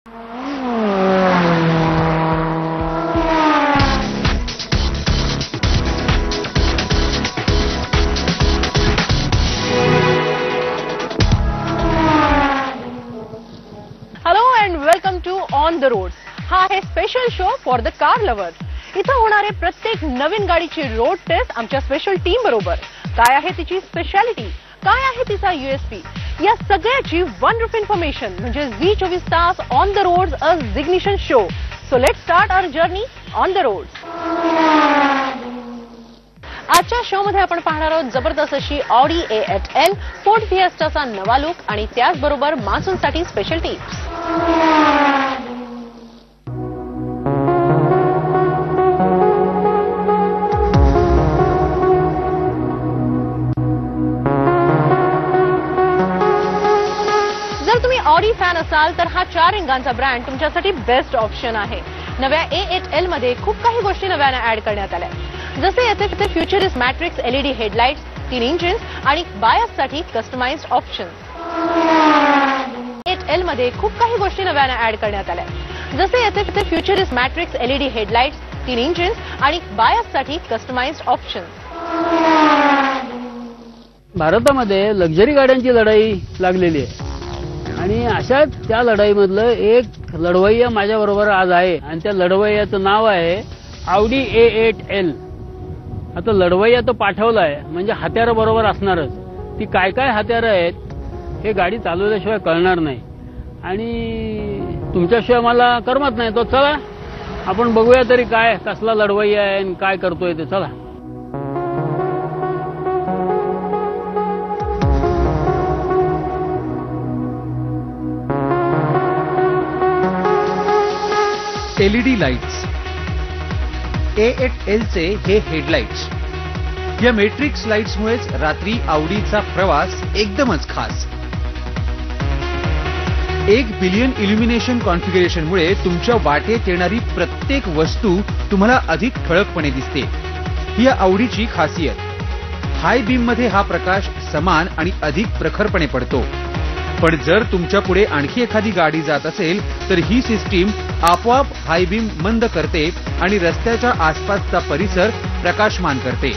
Welcome to on the road. हा आहे special show for the car lovers. इथं होणारे प्रत्येक नवीन गाडीची रोड टेस्ट आमच्या स्पेशल टीम बरोबर. काय आहे तिची स्पेशालिटी, काय आहे तिचा यूएसपी, या सगळ्याची वन रूफ इन्फॉर्मेशन म्हणजे Z24 तास on the road a ignition show. So let's start our journey on the road. आजच्या शो मध्ये आपण पाहणार आहोत जबरदस्त अशी ऑडी A8L, फोर्ड फिएस्टाचा नवा लुक आणि त्याचबरोबर मान्सूनसाठी स्पेशल टिप्स. जर तुम्ही ऑडी फॅन असाल तर हा 4 रंगांचा ब्रँड तुमच्यासाठी बेस्ट ऑप्शन आहे. नव्या A8L मध्ये खूप काही गोष्टी नव्याने ऍड करण्यात आल्या, जसे येथे फ्युचरिस्ट मॅट्रिक्स LED हेडलाइट्स, 3 इंजिन्स आणि बायससाठी कस्टमाइज्ड ऑप्शन्स. A8L मध्ये खूप काही गोष्टी नव्याने ऍड करण्यात आल्या, जसे येथे फ्युचरिस्ट मॅट्रिक्स LED हेडलाइट्स, 3 इंजिन्स आणि बायससाठी कस्टमाइज्ड ऑप्शन्स. भारतामध्ये लक्झरी गाड्यांची लढाई लागलेली आहे आणि अशाच त्या लढाईमधलं एक लढवय्या माझ्याबरोबर आज आहे आणि त्या लढवय्याचं नाव आहे ऑडी A8L. आता लढवय्या तो पाठवलाय म्हणजे हत्यारं बरोबर असणारच. ती काय काय हत्यारं आहेत हे गाडी चालवल्याशिवाय कळणार नाही आणि तुमच्याशिवाय मला करमत नाही. तो चला आपण बघूया तरी काय कसला लढवय्या आहे आणि काय करतोय ते. चला. LED लाईट्स, A8L चे हे हेडलाइट्स. या मॅट्रिक्स लाईट्समुळेच रात्री ऑडीचा प्रवास एकदमच खास. 1 बिलियन इल्युमिनेशन कॉन्फिगरेशनमुळे तुमच्या वाटेत येणारी प्रत्येक वस्तू तुम्हाला अधिक ठळकपणे दिसते. ही या ऑडीची खासियत. हाय बीम मध्ये हा प्रकाश समान आणि अधिक प्रखरपणे पडतो. पण जर तुमच्या पुढे आणखी एखादी गाडी जात असेल तर ही सिस्टीम आपोआप हाय बीम मंद करते आणि रस्त्याच्या आसपासचा परिसर प्रकाशमान करते.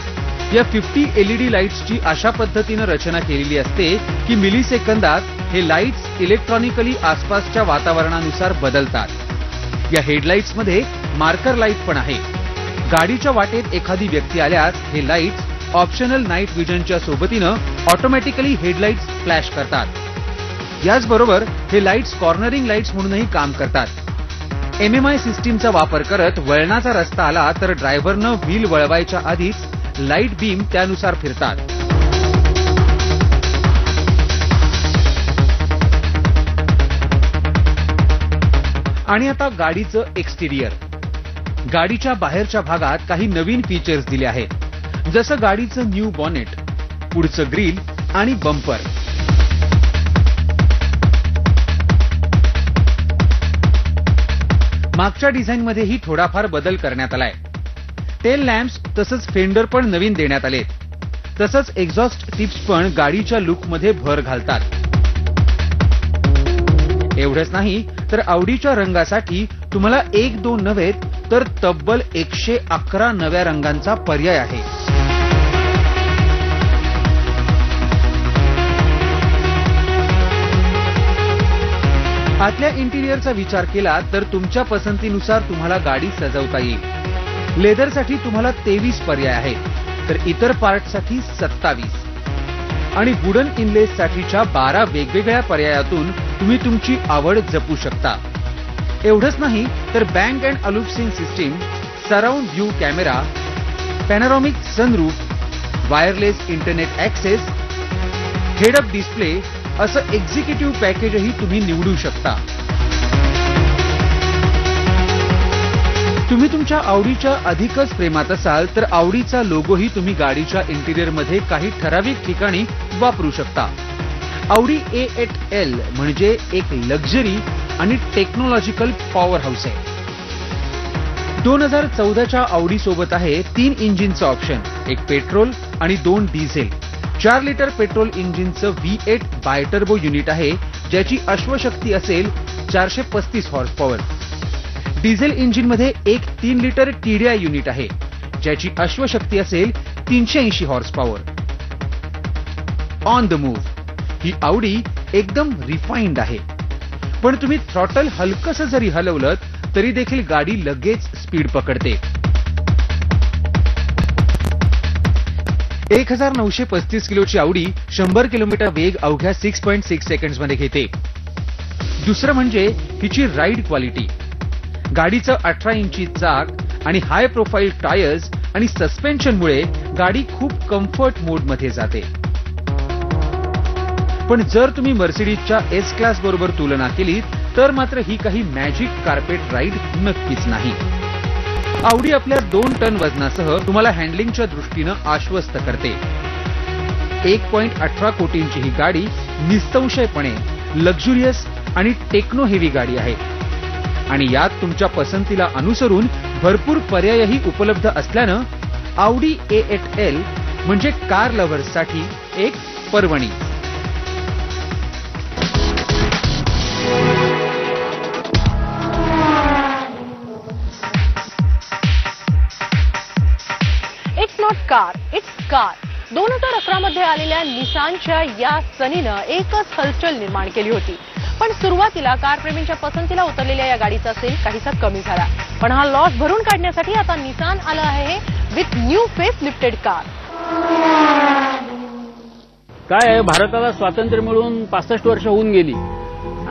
या 50 LED लाईट्सची अशा पद्धतीनं रचना केलेली असते की मिलीसेकंदात हे लाईट्स इलेक्ट्रॉनिकली आसपासच्या वातावरणानुसार बदलतात. या हेडलाईट्समध्ये मार्कर लाईट पण आहे. गाडीच्या वाटेत एखादी व्यक्ती आल्यास हे लाईट्स ऑप्शनल नाईट विजनच्या सोबतीनं ऑटोमॅटिकली हेडलाईट्स फ्लॅश करतात. याचबरोबर हे लाईट्स कॉर्नरिंग लाईट्स म्हणूनही काम करतात. MMI सिस्टीमचा वापर करत वळणाचा रस्ता आला तर ड्रायव्हरनं व्हील वळवायच्या आधीच लाईट बीम त्यानुसार फिरतात. आणि आता गाडीचं एक्सटिरियर. गाडीच्या बाहेरच्या भागात काही नवीन फीचर्स दिले आहेत, जसं गाडीचं न्यू बॉनेट, पुढचं ग्रिल आणि बंपर. मागच्या डिझाईनमध्येही थोडाफार बदल करण्यात आलाय. टेल लॅम्प्स तसंच फेंडर पण नवीन देण्यात आलेत. तसंच एक्झॉस्ट टिप्स पण गाडीच्या लुकमध्ये भर घालतात. एवढंच नाही तर ऑडीच्या रंगासाठी तुम्हाला 1-2 नव्हे तर तब्बल 111 नव्या रंगांचा पर्याय आहे. आतल्या इंटिरियरचा विचार केला तर तुमच्या पसंतीनुसार तुम्हाला गाडी सजवता येईल. लेदरसाठी तुम्हाला 23 पर्याय आहेत, तर इतर पार्टसाठी 27 आणि वुडन इनलेससाठीच्या 12 वेगवेगळ्या पर्यायातून तुम्ही तुमची आवड जपू शकता. एवढंच नाही तर Bang and Olufsen system, surround view camera, panoramic sunroof, wireless internet access, head up display असं एक्झिक्युटिव्ह पॅकेजही तुम्ही निवडू शकता. तुम्ही तुमच्या ऑडीच्या अधिकच प्रेमात असाल तर ऑडीचा लोगोही तुम्ही गाडीच्या इंटिरियरमध्ये काही ठराविक ठिकाणी वापरू शकता. ऑडी A8L म्हणजे एक लक्झरी आणि टेक्नॉलॉजिकल पॉवर हाऊस आहे. 2014च्या ऑडी सोबत आहे 3 इंजिनचं ऑप्शन, एक पेट्रोल आणि 2 डिझेल. 4 लिटर पेट्रोल इंजिनचं V8 बायटर्बो युनिट आहे, ज्याची अश्वशक्ती असेल 435 हॉर्स पॉवर. डिझेल इंजिन मध्ये एक 3 लिटर TDI युनिट आहे, ज्याची अश्वशक्ती असेल 380 horse power. On the move he Audi एकदम रिफाइंड आहे, पण तुम्ही थ्रॉटल हलकसं जरी हलवलं तरी देखील गाडी लगेच स्पीड पकडते. 1935 किलोची Audi 100 किलोमीटर वेग अवघ्या 6.6 सेकंड्स मध्ये घेते. दुसरं म्हणजे हिची राईड क्वालिटी. गाडीचं 18 इंची चाक आणि हाय प्रोफाईल टायर्स आणि सस्पेन्शनमुळे गाडी खूप कम्फर्ट मोड मध्ये जाते. पण जर तुम्ही मर्सिडीजच्या S क्लास बरोबर तुलना केली तर मात्र ही काही मॅजिक कार्पेट राईड नक्कीच नाही. Audi आपल्या 2 टन वजनासह तुम्हाला हँडलिंगच्या दृष्टीनं आश्वस्त करते. 1.18 कोटींची ही गाडी निसंशयपणे लक्झुरियस आणि टेक्नो हेवी गाडी आहे आणि यात तुमच्या पसंतीला अनुसरून भरपूर पर्यायही उपलब्ध असल्यानं Audi A8L म्हणजे कार लव्हर्ससाठी एक पर्वणी. It's not car, it's car. 2011 मध्ये आलेल्या निसानच्या या सनीनं एकच हलचल निर्माण केली होती. पण सुरुवातीला कारप्रेमींच्या पसंतीला उतरलेल्या या गाडीचा सेल काहीसा कमी झाला. पण हा लॉस भरून काढण्यासाठी आता निसान आलं आहे with new face lifted car. काय आहे, भारताला स्वातंत्र्य मिळून 65 वर्ष होऊन गेली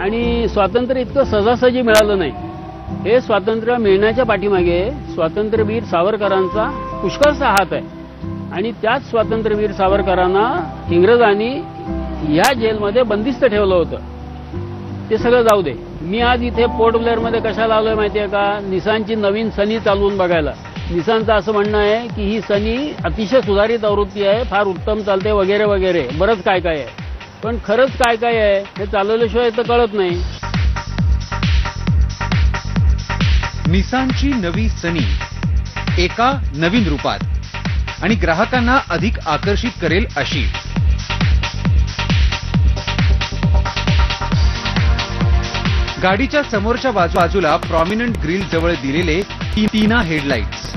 आणि स्वातंत्र्य इतकं सहजासहजी मिळालं नाही. हे स्वातंत्र्य मिळण्याच्या पाठीमागे स्वातंत्र्यवीर सावरकरांचा पुष्कळसा हात आहे आणि त्याच स्वातंत्र्यवीर सावरकरांना इंग्रजांनी या जेलमध्ये बंदिस्त ठेवलं होतं. ते सगळं जाऊ दे. मी आज इथे पोर्ट ब्लेअरमध्ये कशाला आलोय माहितीये का? निसानची नवीन सनी चालवून बघायला. निसानचं असं म्हणणं आहे की ही सनी अतिशय सुधारित आवृत्ती आहे, फार उत्तम चालते वगैरे वगैरे बरंच काय काय आहे. पण खरंच काय काय आहे हे चालवल्याशिवाय तर कळत नाही. निसानची नवी सनी एका नवीन रूपात आणि ग्राहकांना अधिक आकर्षित करेल अशी. गाडीच्या समोरच्या बाजूला प्रॉमिनंट ग्रिल जवळ दिलेले तीना हेडलाइट्स,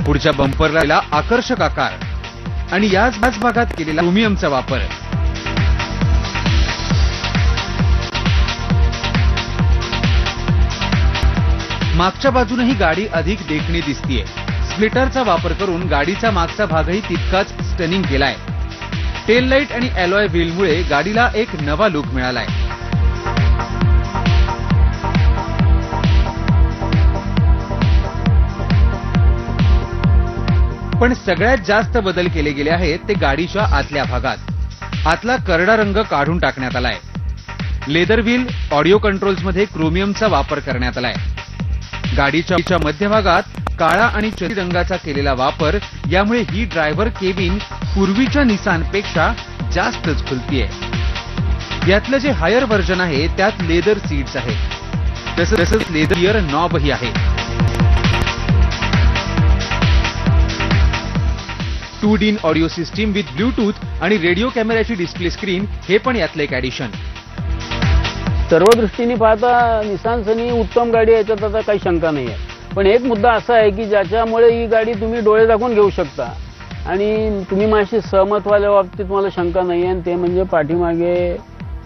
पुढच्या बंपरला आकर्षक आकार आणि याच भागात केलेला क्रोमियमचा वापर. मागच्या बाजूनही गाडी अधिक देखणी दिसतीये. स्प्लिटरचा वापर करून गाडीचा मागचा भागही तितकाच स्टनिंग केलाय. टेल लाईट आणि अलॉय व्हीलमुळे गाडीला एक नवा लुक मिळालाय. पण सगळ्यात जास्त बदल केले गेले आहेत ते गाडीच्या आतल्या भागात. आतला करडा रंग काढून टाकण्यात आलाय. लेदर व्हील, ऑडिओ कंट्रोल्समध्ये क्रोमियमचा वापर करण्यात आलाय. गाडीच्या मध्यभागात काळा आणि चरी रंगाचा केलेला वापर यामुळे ही ड्रायव्हर केबिन पूर्वीच्या निसानपेक्षा जास्तच खुलतीये. यातलं जे हायर व्हर्जन आहे त्यात लेदर सीट्स आहेत, तसंच लेदर इयर नॉबही आहे. 2D audio system with Bluetooth आणि रेडिओ कॅमेऱ्याची डिस्प्ले स्क्रीन हे पण यातलं एक ॲडिशन. सर्व दृष्टीने पाहता निसान सनी उत्तम गाडी आहे, याच्यात आता काही शंका नाही आहे. पण एक मुद्दा असा आहे की ज्याच्यामुळे ही गाडी तुम्ही डोळे दाखवून घेऊ शकता आणि तुम्ही माझी सहमत व्हायच्या बाबतीत मला शंका नाही आहे. ते म्हणजे पाठीमागे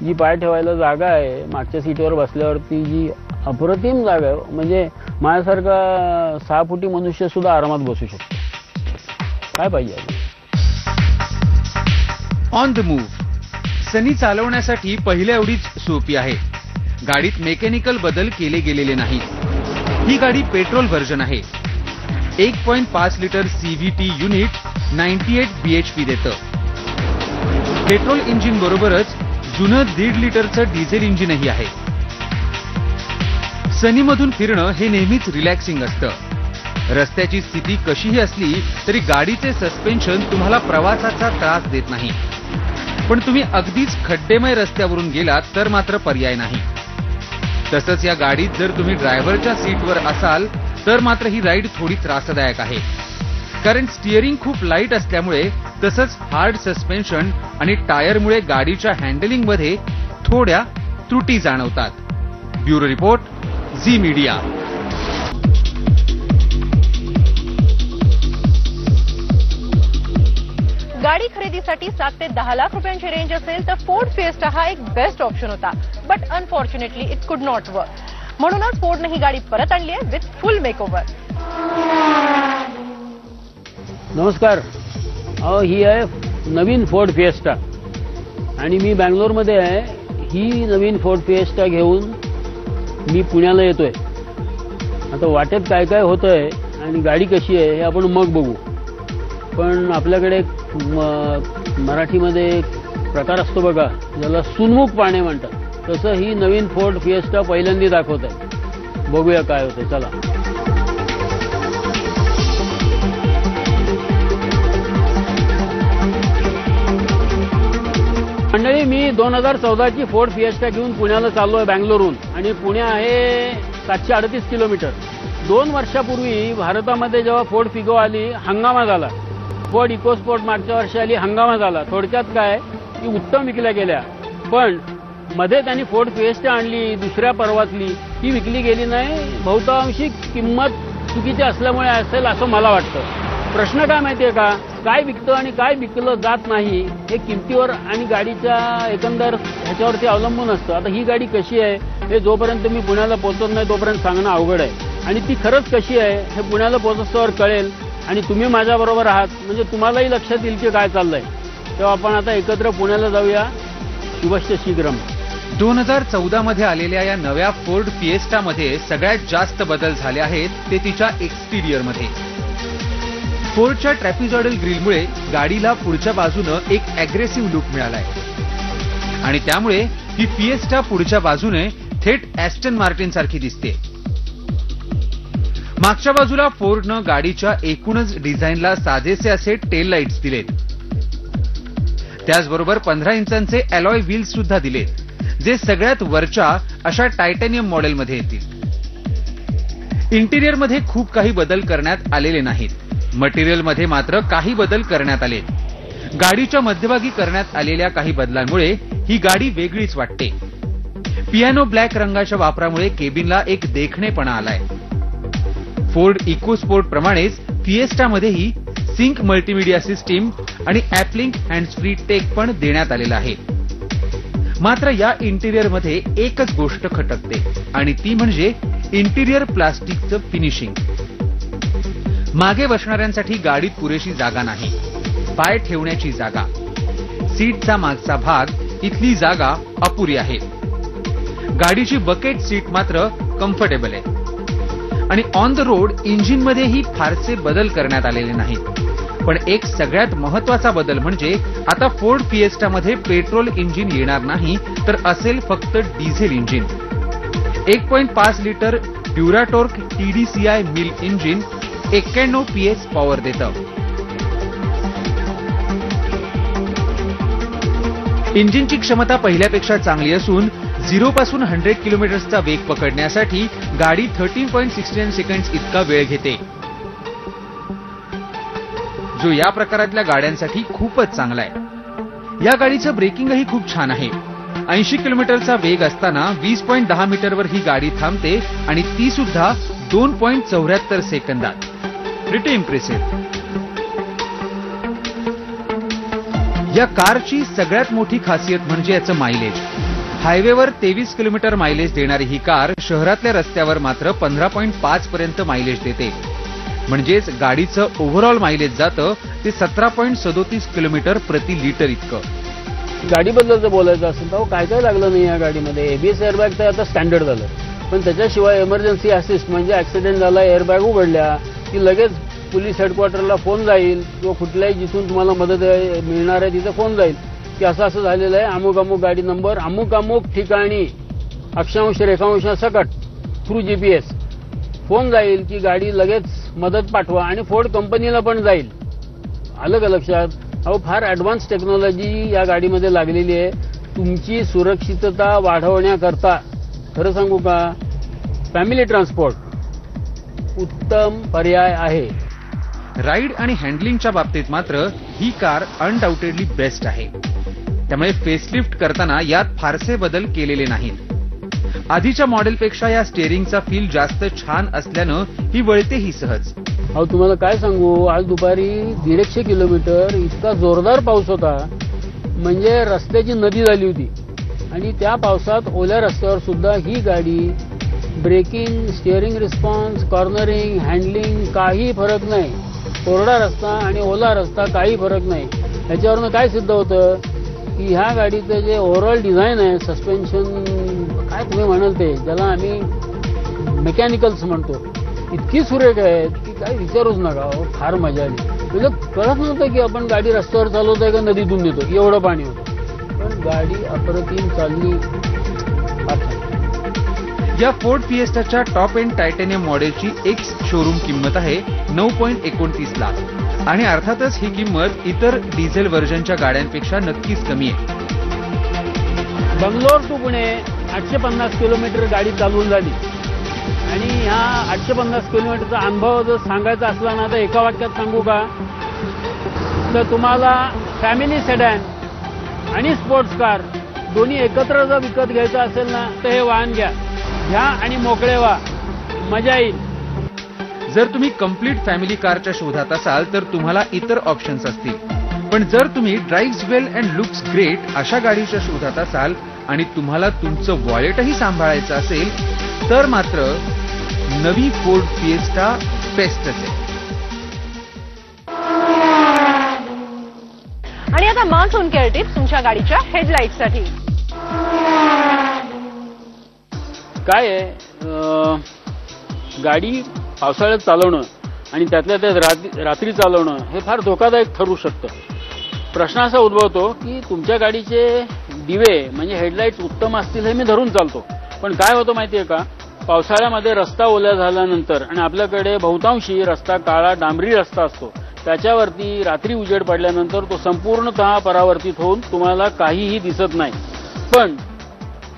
जी पाय ठेवायला जागा आहे, मागच्या सीटवर बसल्यावरती जी अप्रतिम जागा आहे, म्हणजे माझ्यासारखा 6 फुटी मनुष्य सुद्धा आरामात बसू शकतो. काय पाहिजे. ऑन द मूव्ह सनी चालवण्यासाठी पहिल्या एवढीच सोपी आहे. गाडीत मेकॅनिकल बदल केले गेलेले नाहीत. ही गाडी पेट्रोल व्हर्जन आहे. 1.5 लिटर CVT युनिट 98 bhp देतं. पेट्रोल इंजिन बरोबरच जुनं 1.5 लिटरचं डिझेल इंजिनही आहे. सनीमधून फिरणं हे नेहमीच रिलॅक्सिंग असतं. रस्त्याची स्थिती कशीही असली तरी गाडीचे सस्पेन्शन तुम्हाला प्रवासाचा त्रास देत नाही. पण तुम्ही अगदीच खड्डेमय रस्त्यावरून गेलात तर मात्र पर्याय नाही. तसंच या गाडीत जर तुम्ही ड्रायव्हरच्या सीटवर असाल तर मात्र ही राईड थोडी त्रासदायक आहे. कारण स्टिअरिंग खूप लाईट असल्यामुळे तसंच हार्ड सस्पेन्शन आणि टायरमुळे गाडीच्या हँडलिंगमध्ये थोड्या त्रुटी जाणवतात. Bureau report, Zee media. गाडी खरेदीसाठी 7 ते 10 लाख रुपयांची रेंज असेल तर फोर्ड फिएस्टा हा एक बेस्ट ऑप्शन होता. बट अनफॉर्च्युनेटली इट कुड नॉट वर्क. म्हणूनच फोर्डने ही गाडी परत आणली आहे विथ फुल मेकओव्हर. नमस्कार. ही आहे नवीन फोर्ड फिएस्टा आणि मी बँगलोरमध्ये आहे. ही नवीन फोर्ड फिएस्टा घेऊन मी पुण्याला येतोय. आता वाटेत काय काय होतंय आणि गाडी कशी आहे हे आपण मग बघू. पण आपल्याकडे मराठीमध्ये एक प्रकार असतो बघा, ज्याला सुनमुख पाणे म्हणतात. तसं ही नवीन फोर्ड फिएस्टा पहिल्यांदा दाखवत आहे. बघूया काय होतंय. चला. मंडळी, मी 2014ची फोर्ड फिएस्टा घेऊन पुण्याला चाललो आहे बँगलोरहून. आणि पुणे आहे 738 किलोमीटर. 2 वर्षापूर्वी भारतामध्ये जेव्हा फोर्ड फिगो आली, हंगामा झाला. फोर्ड इकोस्पोर्ट मागच्या वर्षी आली, हंगामा झाला. थोडक्यात काय की उत्तम विकल्या गेल्या. पण मध्ये त्यांनी फोर्ड फिएस्टा आणली दुसऱ्या पर्वातली, ती विकली गेली नाही. बहुतांशी किंमत चुकीची असल्यामुळे असेल असं मला वाटतं. प्रश्न काय माहितीये का, काय विकतं आणि काय विकलं जात नाही हे किमतीवर आणि गाडीच्या एकंदर ह्याच्यावरती अवलंबून असतं. आता ही गाडी कशी आहे हे जोपर्यंत मी पुण्याला पोहोचत नाही तोपर्यंत सांगणं अवघड आहे. आणि ती खरंच कशी आहे हे पुण्याला पोहोचस्तोवर कळेल. आणि तुम्ही माझ्याबरोबर आहात म्हणजे तुम्हालाही लक्षात येईल की काय चाललंय. तेव्हा आपण आता एकत्र पुण्याला जाऊया. शुभश्च शीघ्रम. 2014 मध्ये आलेल्या या नव्या फोर्ड फिएस्टामध्ये सगळ्यात जास्त बदल झाले आहेत ते तिच्या एक्सटिरियरमध्ये. फोर्डच्या ट्रॅपिझॉइडल ग्रिलमुळे गाडीला पुढच्या बाजूनं एक अग्रेसिव्ह लुक मिळालाय आणि त्यामुळे ही फिएस्टा पुढच्या बाजूने थेट ॲस्टन मार्टिन सारखी दिसते. मागच्या बाजूला फोर्डनं गाडीच्या एकूणच डिझाईनला साधेसे असे टेल लाईट्स दिलेत. त्याचबरोबर 15 इंचांचे अलॉय व्हील्स सुद्धा दिलेत, जे सगळ्यात वरच्या अशा टायटॅनियम मॉडेलमध्ये येतील. इंटिरियरमध्ये खूप काही बदल करण्यात आलेले नाहीत. मटेरियलमध्ये मात्र काही बदल करण्यात आले. गाडीच्या मध्यभागी करण्यात आलेल्या काही बदलांमुळे ही गाडी वेगळीच वाटते. पियानो ब्लॅक रंगाच्या वापरामुळे केबिनला एक देखणेपणा आलाय. फोर्ड इकोस्पोर्ट प्रमाणेच फिएस्टामध्येही सिंक मल्टीमीडिया सिस्टीम आणि ॲपलिंक हँड्स फ्री टेक पण देण्यात आलेला आहे. मात्र या इंटिरियरमध्ये एकच गोष्ट खटकते आणि ती म्हणजे इंटिरियर प्लास्टिकचं फिनिशिंग. मागे बसणाऱ्यांसाठी गाडीत पुरेशी जागा नाही. पाय ठेवण्याची जागा, सीटचा मागचा भाग, इथली जागा अपुरी आहे. गाडीची बकेट सीट मात्र कम्फर्टेबल आहे. आणि ऑन द रोड इंजिनमध्येही फारसे बदल करण्यात आलेले नाहीत. पण एक सगळ्यात महत्वाचा बदल म्हणजे आता फोर्ड फिएस्टामध्ये पेट्रोल इंजिन येणार नाही, तर असेल फक्त diesel engine. 1.5 litre Duratorq TDCI mill engine 91 PS power देतं. इंजिनची क्षमता पहिल्यापेक्षा चांगली असून 0 पासून 100 किलोमीटर्सचा वेग पकडण्यासाठी गाडी 13.69 सेकंड्स इतका वेळ घेते, जो या प्रकारातल्या गाड्यांसाठी खूपच चांगला आहे. या गाडीचं ब्रेकिंगही खूप छान आहे. 80 किलोमीटरचा वेग असताना 20.10 मीटरवर ही गाडी थांबते आणि ती सुद्धा 2.74 सेकंदात. Pretty impressive. या कारची सगळ्यात मोठी खासियत म्हणजे याचं मायलेज. हायवेवर 23 किलोमीटर मायलेज देणारी ही कार शहरातल्या रस्त्यावर मात्र 15.5 पर्यंत मायलेज देते. म्हणजेच गाडीचं ओव्हरऑल मायलेज जातं ते 17.37 किलोमीटर प्रति लिटर इतकं. गाडीबद्दल जर बोलायचं असेल तर काय काय लागलं नाही या गाडीमध्ये. एबीएस एअरबॅग तर आता स्टँडर्ड झालं, पण त्याच्याशिवाय इमर्जन्सी असिस्ट म्हणजे ऍक्सिडेंट झाला, एअरबॅग उघडल्या की लगेच पोलीस हेडक्वार्टरला फोन जाईल किंवा कुठल्याही जिथून तुम्हाला मदत मिळणार आहे तिथे फोन जाईल की असं असं झालेलं आहे, अमुक अमुक गाडी नंबर, अमुक अमुक ठिकाणी अक्षांश रेखांशासकट थ्रू GPS फोन जाईल की गाडी लगेच मदत पाठवा. आणि फोर्ड कंपनीला पण जाईल. आलं का लक्षात? अहो, फार ऍडव्हान्स टेक्नॉलॉजी या गाडीमध्ये लागलेली आहे. तुमची सुरक्षितता वाढवण्याकरता खरं सांगू का, फॅमिली ट्रान्सपोर्ट उत्तम पर्याय आहे. राईड आणि हँडलिंगच्या बाबतीत मात्र ही कार अनडाऊटेडली बेस्ट आहे. त्यामुळे फेसलिफ्ट करताना यात फारसे बदल केलेले नाहीत. आधीच्या मॉडेलपेक्षा या स्टेअरिंगचा फील जास्त छान असल्यानं ही वळतेही सहज. अहो तुम्हाला काय सांगू, आज दुपारी 150 किलोमीटर इतका जोरदार पाऊस होता, म्हणजे रस्त्याची नदी झाली होती. आणि त्या पावसात ओल्या रस्त्यावर सुद्धा ही गाडी braking, steering response, cornering, handling काही फरक नाही. कोरडा रस्ता आणि ओला रस्ता काही फरक नाही. ह्याच्यावरनं काय सिद्ध होतं की ह्या गाडीचं जे ओव्हरऑल डिझाईन आहे, सस्पेन्शन काय तुम्ही म्हणाल ते, ज्याला आम्ही मेकॅनिकल्स म्हणतो, इतकी सुरेख आहेत की काही विचारूच नका. फार मजा आली. म्हणजे कळत नव्हतं की आपण गाडी रस्त्यावर चालवतोय का नदीतून नेतो, एवढं पाणी होतं. पण गाडी अप्रतिम चालली. या फोर्ड फिएस्टाच्या टॉप एंड टायटॅनियम मॉडेलची एक्स शोरूम किंमत आहे 9.29 लाख आणि अर्थातच ही किंमत इतर डिझेल व्हर्जनच्या गाड्यांपेक्षा नक्कीच कमी आहे. बंगलोर टू पुणे 850 किलोमीटर गाडी चालवून झाली आणि ह्या 850 किलोमीटरचा अनुभव जर सांगायचा असला ना तर एका वाक्यात सांगू का, तर तुम्हाला फॅमिली सेडॅन आणि स्पोर्ट्स कार दोन्ही एकत्र जर विकत घ्यायचं असेल ना तर हे वाहन घ्या आणि मोकळे व्हा, मजा येईल. जर तुम्ही कंप्लीट फॅमिली कारच्या शोधात असाल तर तुम्हाला इतर ऑप्शन्स असतील. पण जर तुम्ही ड्राइव्ह्स वेल अँड लुक्स ग्रेट अशा गाडीच्या शोधात असाल आणि तुम्हाला तुमचं वॉलेटही सांभाळायचं असेल तर मात्र नवी फोर्ड फिएस्टा बेस्टच आहे. आणि आता मान्सून केअर टिप्स तुमच्या गाडीच्या हेडलाईटसाठी. काय आहे, गाडी पावसाळ्यात चालवणं आणि त्यातल्या त्यात रात्री चालवणं हे फार धोकादायक ठरू शकतं. प्रश्न असा उद्भवतो की तुमच्या गाडीचे दिवे म्हणजे हेडलाईट्स उत्तम असतील हे मी धरून चालतो, पण काय होतं माहितीये का, पावसाळ्यामध्ये रस्ता ओल्या झाल्यानंतर आणि आपल्याकडे बहुतांशी रस्ता काळा डांबरी रस्ता असतो, त्याच्यावरती रात्री उजेड पडल्यानंतर तो संपूर्णतः परावर्तित होऊन तुम्हाला काहीही दिसत नाही. पण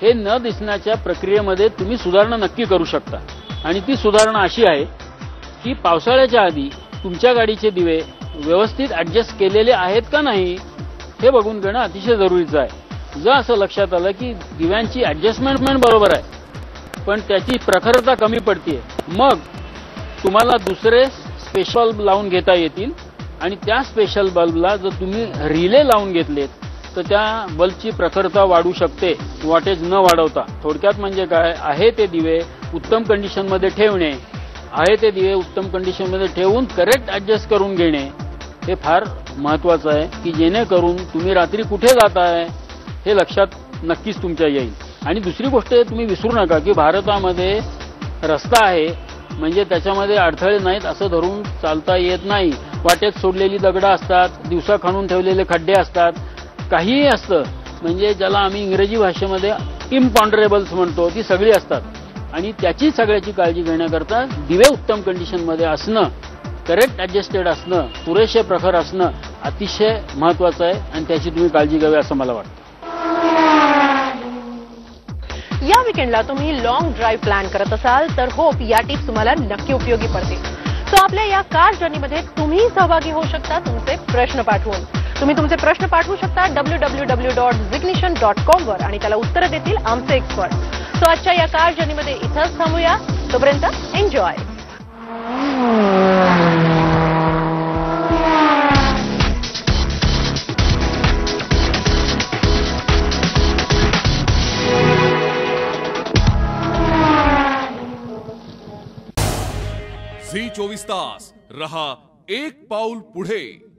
हे न दिसण्याच्या प्रक्रियेमध्ये तुम्ही सुधारणा नक्की करू शकता आणि ती सुधारणा अशी आहे की पावसाळ्याच्या आधी तुमच्या गाडीचे दिवे व्यवस्थित ऍडजस्ट केलेले आहेत का नाही हे बघून घेणं अतिशय जरुरीचं आहे. जर असं लक्षात आलं की दिव्यांची ऍडजस्टमेंट बरोबर आहे पण त्याची प्रखरता कमी पडतीये, मग तुम्हाला दुसरे स्पेशल बल्ब लावून घेता येतील आणि त्या स्पेशल बल्बला जर तुम्ही रिले लावून घेतलेत तर त्या बल्बची प्रखरता वाढू शकते, वॉटेज न वाढवता. थोडक्यात म्हणजे काय आहे, ते दिवे उत्तम कंडिशनमध्ये ठेवणे, आहे ते दिवे उत्तम कंडिशनमध्ये ठेवून करेक्ट ऍडजस्ट करून घेणे हे फार महत्वाचं आहे की जेणेकरून तुम्ही रात्री कुठे जाताय हे लक्षात नक्कीच तुमच्या येईल. आणि दुसरी गोष्ट तुम्ही विसरू नका की भारतामध्ये रस्ता आहे म्हणजे त्याच्यामध्ये अडथळे नाहीत असं धरून चालता येत नाही. वाटेत सोडलेली दगडं असतात, दिवसा खणून ठेवलेले खड्डे असतात, काहीही असतं, म्हणजे ज्याला आम्ही इंग्रजी भाषेमध्ये इम्पॉन्डरेबल्स म्हणतो, ती सगळी असतात. आणि त्याची सगळ्याची काळजी घेण्याकरता दिवे उत्तम कंडिशनमध्ये असणं, करेक्ट ऍडजस्टेड असणं, पुरेसे प्रखर असणं अतिशय महत्वाचं आहे आणि त्याची तुम्ही काळजी घ्यावी असं मला वाटतं. या विकेंडला तुम्ही लॉंग ड्राईव्ह प्लॅन करत असाल तर होप या टिप्स तुम्हाला नक्की उपयोगी पडतील. सो आपल्या या कार जर्नीमध्ये तुम्ही सहभागी होऊ शकता तुमचे प्रश्न पाठवून. तुम्ही तुमचे प्रश्न पाठवू शकता www.zignition.com वर आणि त्याला उत्तर देतील आमचे एक्सपर्ट. सो आजच्या या कार जर्नीमध्ये इथंच थांबूया. तोपर्यंत एन्जॉय. झी 24 तास रहा एक पाऊल पुढे.